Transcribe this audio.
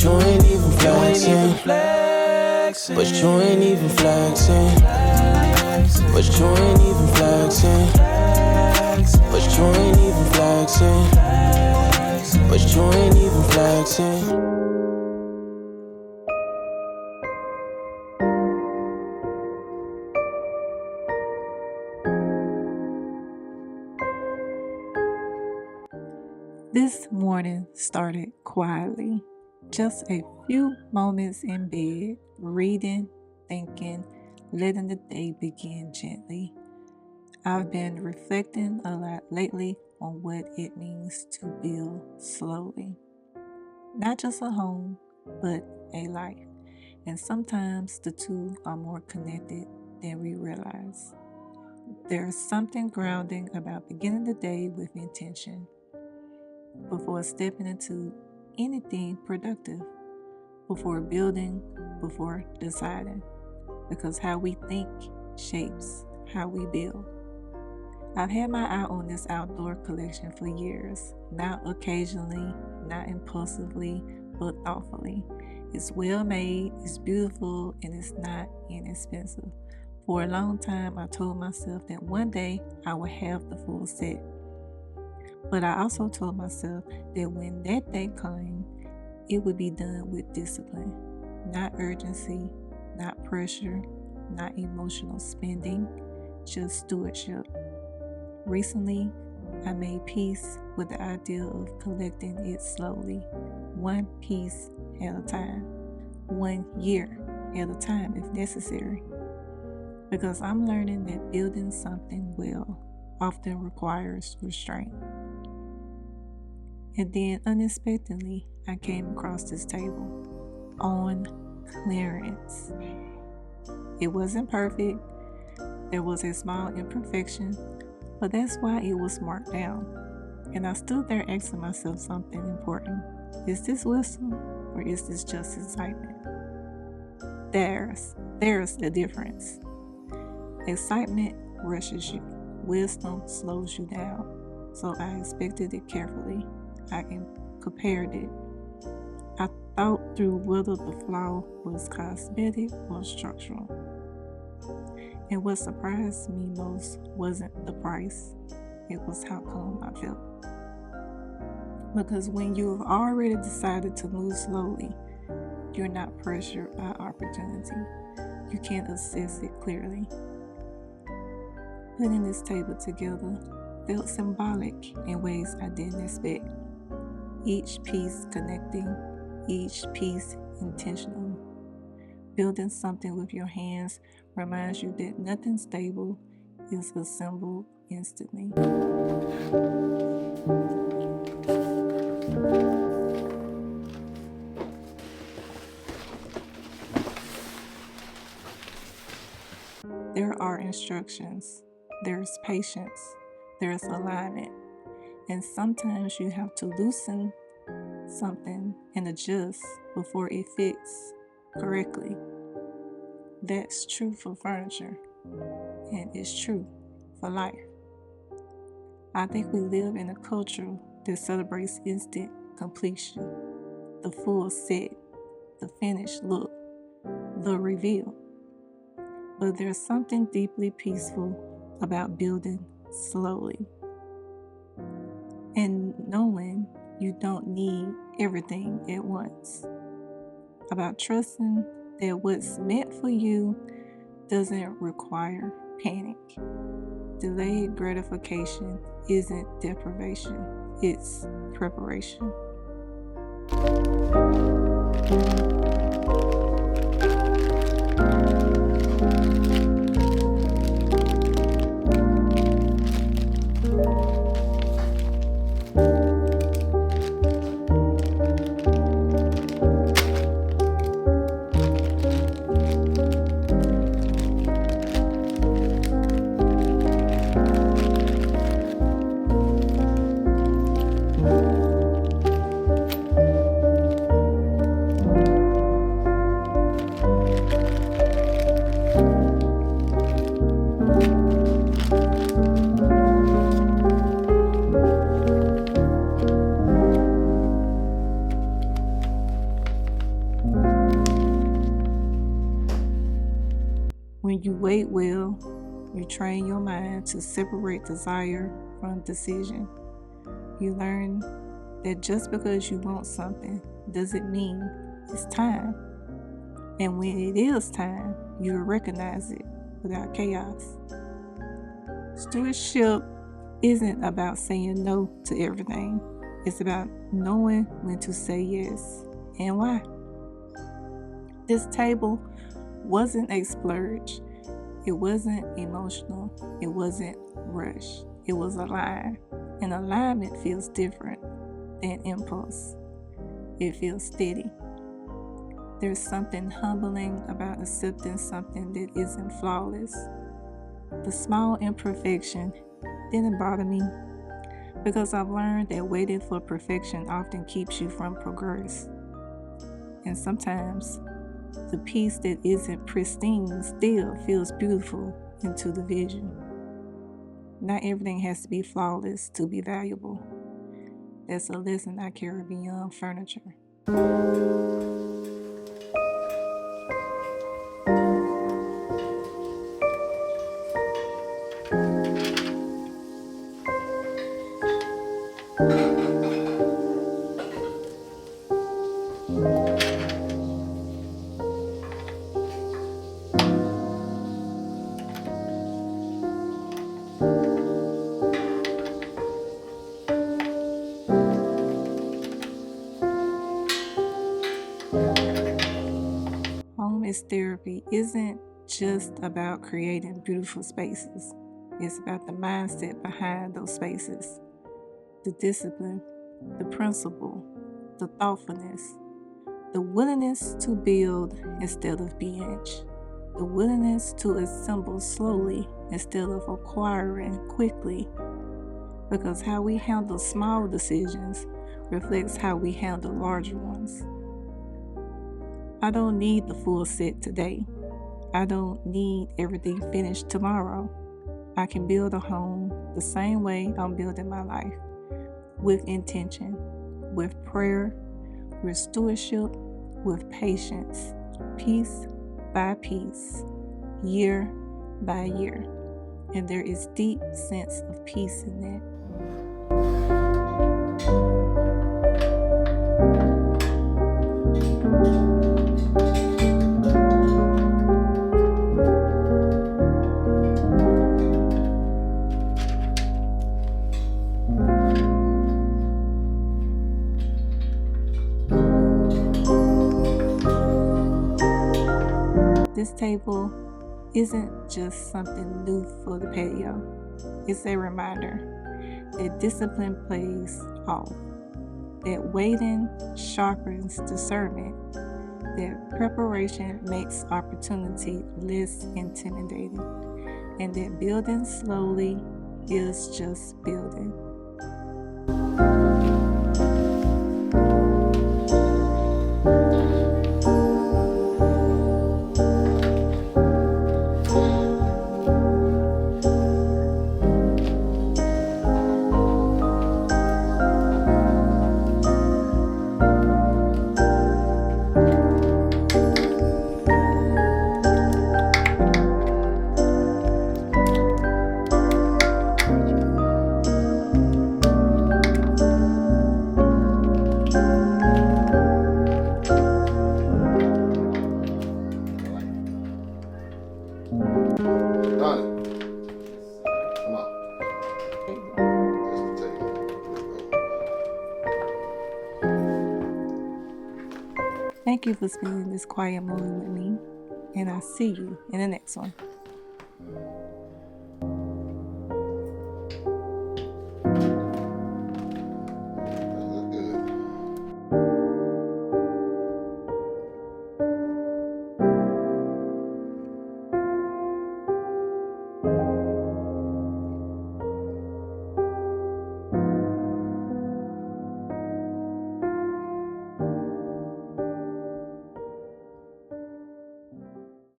you ain't even flexing. But you ain't even flexing. But you ain't even flexing. But you ain't even flexing. But you ain't even flexing. This morning started quietly. Just a few moments in bed, reading, thinking, letting the day begin gently. I've been reflecting a lot lately on what it means to build slowly. Not just a home, but a life. And sometimes the two are more connected than we realize. There's something grounding about beginning the day with intention before stepping into anything productive, before building, before deciding, because how we think shapes how we build. I've had my eye on this outdoor collection for years, not occasionally, not impulsively, but thoughtfully. It's well made, it's beautiful, and it's not inexpensive. For a long time, I told myself that one day I would have the full set. But I also told myself that when that day came, it would be done with discipline, not urgency, not pressure, not emotional spending, just stewardship. Recently, I made peace with the idea of collecting it slowly, one piece at a time, 1 year at a time if necessary. Because I'm learning that building something well often requires restraint. And then unexpectedly, I came across this table on clearance. It wasn't perfect. There was a small imperfection, but that's why it was marked down. And I stood there asking myself something important. Is this wisdom or is this just excitement? There's the difference. Excitement rushes you. Wisdom slows you down. So I inspected it carefully. I compared it. I thought through whether the flaw was cosmetic or structural. And what surprised me most wasn't the price, it was how calm I felt. Because when you've already decided to move slowly, you're not pressured by opportunity. You can assess it clearly. Putting this table together felt symbolic in ways I didn't expect. Each piece connecting, each piece intentional. Building something with your hands reminds you that nothing stable is assembled instantly. There are instructions, there's patience, there's alignment, and sometimes you have to loosen something and adjust before it fits correctly. That's true for furniture, and it's true for life. I think we live in a culture that celebrates instant completion, the full set, the finished look, the reveal. But there's something deeply peaceful about building slowly and knowing you don't need everything at once. About trusting that what's meant for you doesn't require panic. Delayed gratification isn't deprivation, it's preparation. When you wait well, you train your mind to separate desire from decision. You learn that just because you want something doesn't mean it's time. And when it is time, you will recognize it without chaos. Stewardship isn't about saying no to everything. It's about knowing when to say yes and why. This table wasn't a splurge. It wasn't emotional. It wasn't rushed. It was aligned. And alignment feels different than impulse. It feels steady. There's something humbling about accepting something that isn't flawless. The small imperfection didn't bother me because I've learned that waiting for perfection often keeps you from progress. And sometimes the piece that isn't pristine still feels beautiful into the vision. Not everything has to be flawless to be valuable. That's a lesson I carry beyond furniture. Home is therapy isn't just about creating beautiful spaces. It's about the mindset behind those spaces, the discipline, the principle, the thoughtfulness, the willingness to build instead of binge, the willingness to assemble slowly instead of acquiring quickly. Because how we handle small decisions reflects how we handle larger ones. I don't need the full set today. I don't need everything finished tomorrow. I can build a home the same way I'm building my life, with intention, with prayer, with stewardship, with patience, piece by piece, year by year. And there is deep sense of peace in that. This table isn't just something new for the patio. It's a reminder that discipline plays off, that waiting sharpens discernment, that preparation makes opportunity less intimidating, and that building slowly is just building. Thank you for spending this quiet moment with me, and I'll see you in the next one.